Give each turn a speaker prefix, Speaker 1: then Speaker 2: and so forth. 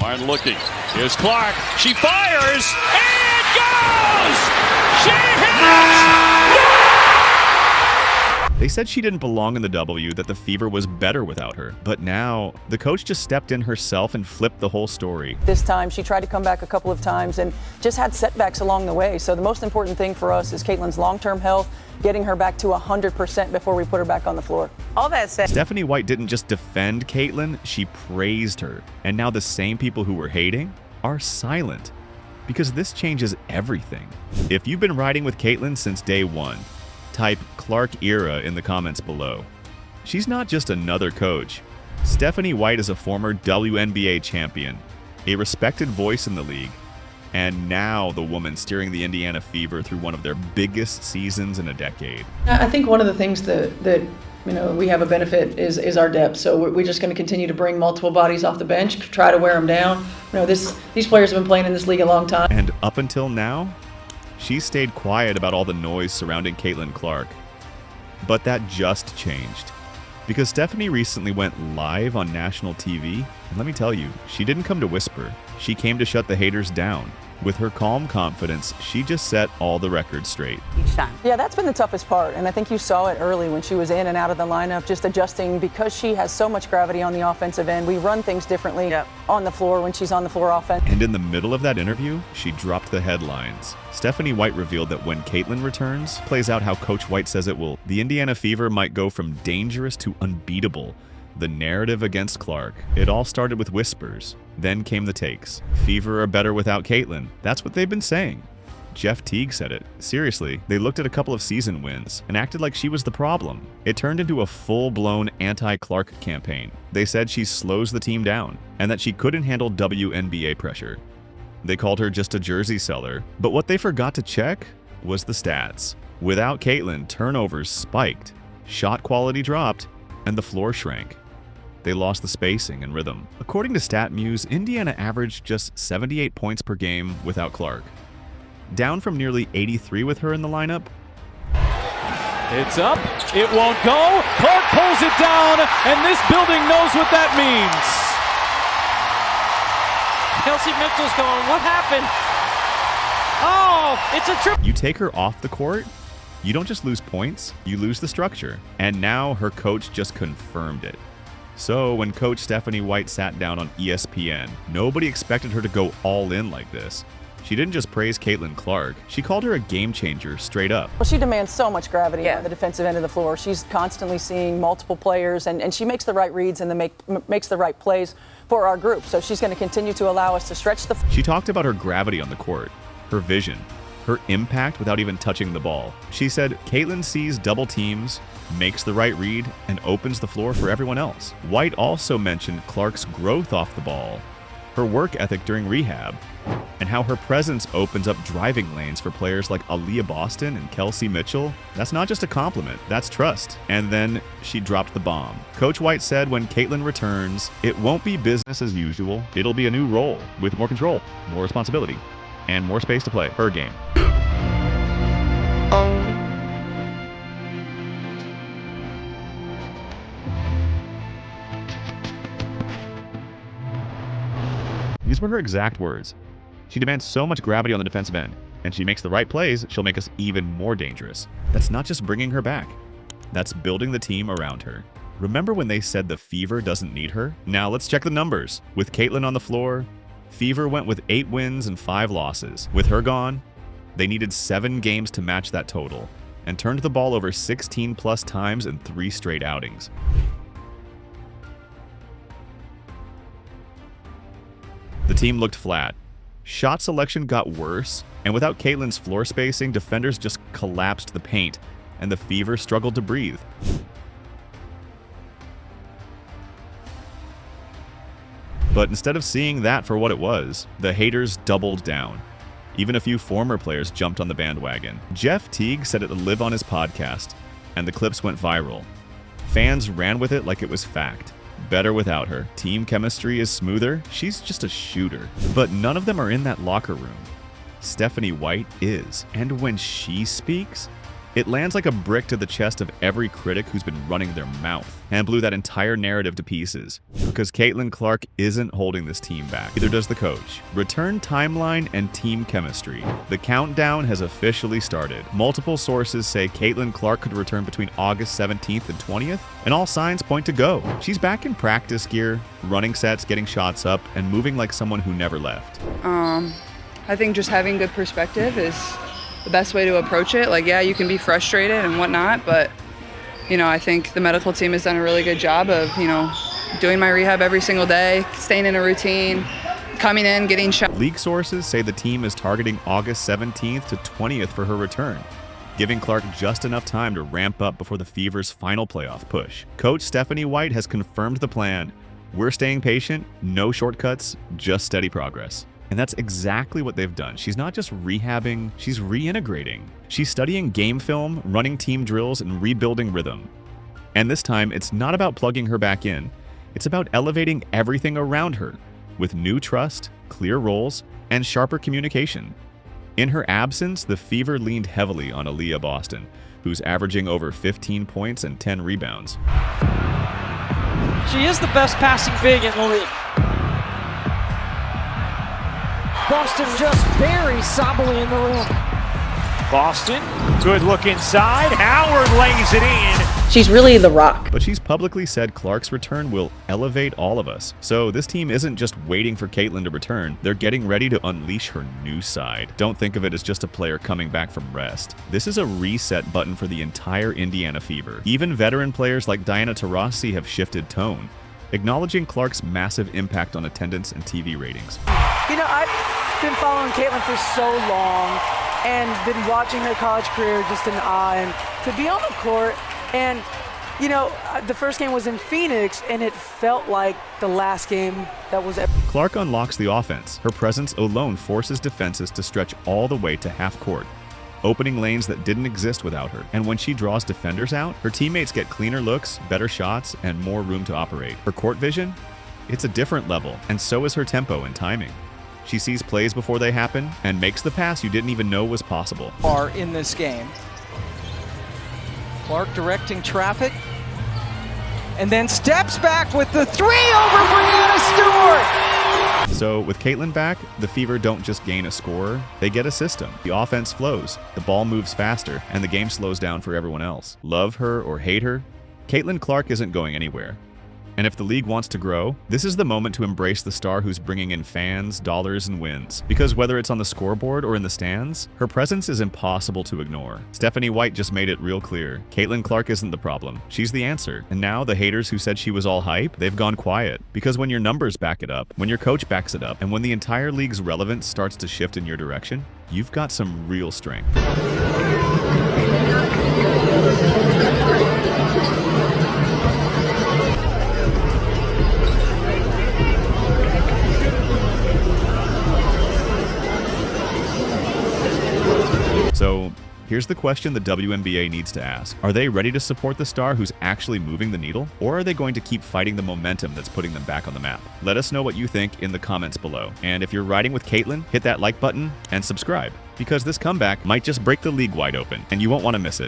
Speaker 1: Martin looking. Here's Clark. She fires and goes! She hits!
Speaker 2: They said she didn't belong in the W, that the Fever was better without her. But now, the coach just stepped in herself and flipped the whole story.
Speaker 3: This time, she tried to come back a couple of times and just had setbacks along the way. So the most important thing for us is Caitlin's long-term health, getting her back to 100% before we put her back on the floor.
Speaker 4: All that said,
Speaker 2: Stephanie White didn't just defend Caitlin, she praised her. And now the same people who were hating are silent. Because this changes everything. If you've been riding with Caitlin since day one, type Clark era in the comments below. She's not just another coach. Stephanie White is a former WNBA champion, a respected voice in the league, and now the woman steering the Indiana Fever through one of their biggest seasons in a decade.
Speaker 5: I think one of the things that we have a benefit is our depth. So we're just going to continue to bring multiple bodies off the bench, try to wear them down. These players have been playing in this league a long time.
Speaker 2: And up until now, she's stayed quiet about all the noise surrounding Caitlin Clark. But that just changed. Because Stephanie recently went live on national TV, and let me tell you, she didn't come to whisper. She came to shut the haters down. With her calm confidence, she just set all the records straight.
Speaker 4: each time.
Speaker 3: Yeah, that's been the toughest part, and I think you saw it early when she was in and out of the lineup, just adjusting because she has so much gravity on the offensive end. We run things differently on the floor when she's on the floor offense.
Speaker 2: And in the middle of that interview, she dropped the headlines. Stephanie White revealed that when Caitlin returns, plays out how Coach White says it will, the Indiana Fever might go from dangerous to unbeatable. The narrative against Clark. It all started with whispers. Then came the takes. Fever are better without Caitlin. That's what they've been saying. Jeff Teague said it. Seriously, they looked at a couple of season wins and acted like she was the problem. It turned into a full-blown anti-Clark campaign. They said she slows the team down and that she couldn't handle WNBA pressure. They called her just a jersey seller. But what they forgot to check was the stats. Without Caitlin, turnovers spiked, shot quality dropped, and the floor shrank. They lost the spacing and rhythm. According to StatMuse, Indiana averaged just 78 points per game without Clark. Down from nearly 83 with her in the lineup.
Speaker 1: It's up. It won't go. Clark pulls it down, and this building knows what that means.
Speaker 6: Kelsey Mitchell's going, what happened? Oh, it's a trip.
Speaker 2: You take her off the court, you don't just lose points, you lose the structure. And now her coach just confirmed it. So when Coach Stephanie White sat down on ESPN, nobody expected her to go all in like this. She didn't just praise Caitlin Clark, she called her a game changer straight up.
Speaker 3: Well, she demands so much gravity on the defensive end of the floor. She's constantly seeing multiple players, and she makes the right reads and makes the right plays for our group. So she's going to continue to allow us to stretch the...
Speaker 2: She talked about her gravity on the court, her vision, her impact without even touching the ball. She said Caitlin sees double teams, makes the right read, and opens the floor for everyone else. White also mentioned Clark's growth off the ball, her work ethic during rehab, and how her presence opens up driving lanes for players like Aaliyah Boston and Kelsey Mitchell. That's not just a compliment, that's trust. And then she dropped the bomb. Coach White said when Caitlin returns, it won't be business as usual. It'll be a new role with more control, more responsibility, and more space to play her game. These were her exact words. She demands so much gravity on the defensive end, and she makes the right plays, she'll make us even more dangerous. That's not just bringing her back. That's building the team around her. Remember when they said the Fever doesn't need her? Now let's check the numbers. With Caitlin on the floor, Fever went with 8 wins and 5 losses. With her gone, they needed 7 games to match that total, and turned the ball over 16 plus times in 3 straight outings. The team looked flat. Shot selection got worse, and without Caitlin's floor spacing, defenders just collapsed the paint, and the Fever struggled to breathe. But instead of seeing that for what it was, the haters doubled down. Even a few former players jumped on the bandwagon. Jeff Teague said it live on his podcast, and the clips went viral. Fans ran with it like it was fact. Better without her. Team chemistry is smoother. She's just a shooter. But none of them are in that locker room. Stephanie White is. And when she speaks, It lands like a brick to the chest of every critic who's been running their mouth and blew that entire narrative to pieces. Because Caitlin Clark isn't holding this team back. Neither does the coach. Return timeline and team chemistry. The countdown has officially started. Multiple sources say Caitlin Clark could return between August 17th and 20th, and all signs point to go. She's back in practice gear, running sets, getting shots up, and moving like someone who never left.
Speaker 4: I think just having good perspective is the best way to approach it. Like, yeah, you can be frustrated and whatnot, but, I think the medical team has done a really good job of, doing my rehab every single day, staying in a routine, coming in, getting shots.
Speaker 2: League sources say the team is targeting August 17th to 20th for her return, giving Clark just enough time to ramp up before the Fever's final playoff push. Coach Stephanie White has confirmed the plan. We're staying patient, no shortcuts, just steady progress. And that's exactly what they've done. She's not just rehabbing, she's reintegrating. She's studying game film, running team drills, and rebuilding rhythm. And this time, it's not about plugging her back in. It's about elevating everything around her with new trust, clear roles, and sharper communication. In her absence, the Fever leaned heavily on Aaliyah Boston, who's averaging over 15 points and 10 rebounds.
Speaker 6: She is the best passing big in the league. Boston just very sobbily in the rim.
Speaker 1: Boston, good look inside. Howard lays it in.
Speaker 5: She's really the rock.
Speaker 2: But she's publicly said Clark's return will elevate all of us. So this team isn't just waiting for Caitlin to return. They're getting ready to unleash her new side. Don't think of it as just a player coming back from rest. This is a reset button for the entire Indiana Fever. Even veteran players like Diana Taurasi have shifted tone, acknowledging Clark's massive impact on attendance and TV ratings.
Speaker 3: I've been following Caitlin for so long and been watching her college career just in awe. And to be on the court and, the first game was in Phoenix and it felt like the last game that was ever.
Speaker 2: Clark unlocks the offense. Her presence alone forces defenses to stretch all the way to half court, opening lanes that didn't exist without her. And when she draws defenders out, her teammates get cleaner looks, better shots, and more room to operate. Her court vision? It's a different level, and so is her tempo and timing. She sees plays before they happen and makes the pass you didn't even know was possible.
Speaker 6: Are in this game. Clark directing traffic. And then steps back with the three over Brianna Stewart.
Speaker 2: So with Caitlin back, the Fever don't just gain a scorer, they get a system. The offense flows, the ball moves faster, and the game slows down for everyone else. Love her or hate her, Caitlin Clark isn't going anywhere. And if the league wants to grow, this is the moment to embrace the star who's bringing in fans, dollars, and wins. Because whether it's on the scoreboard or in the stands, her presence is impossible to ignore. Stephanie White just made it real clear. Caitlin Clark isn't the problem. She's the answer. And now the haters who said she was all hype, they've gone quiet. Because when your numbers back it up, when your coach backs it up, and when the entire league's relevance starts to shift in your direction, you've got some real strength. So here's the question the WNBA needs to ask. Are they ready to support the star who's actually moving the needle? Or are they going to keep fighting the momentum that's putting them back on the map? Let us know what you think in the comments below. And if you're riding with Caitlin, hit that like button and subscribe, because this comeback might just break the league wide open, and you won't want to miss it.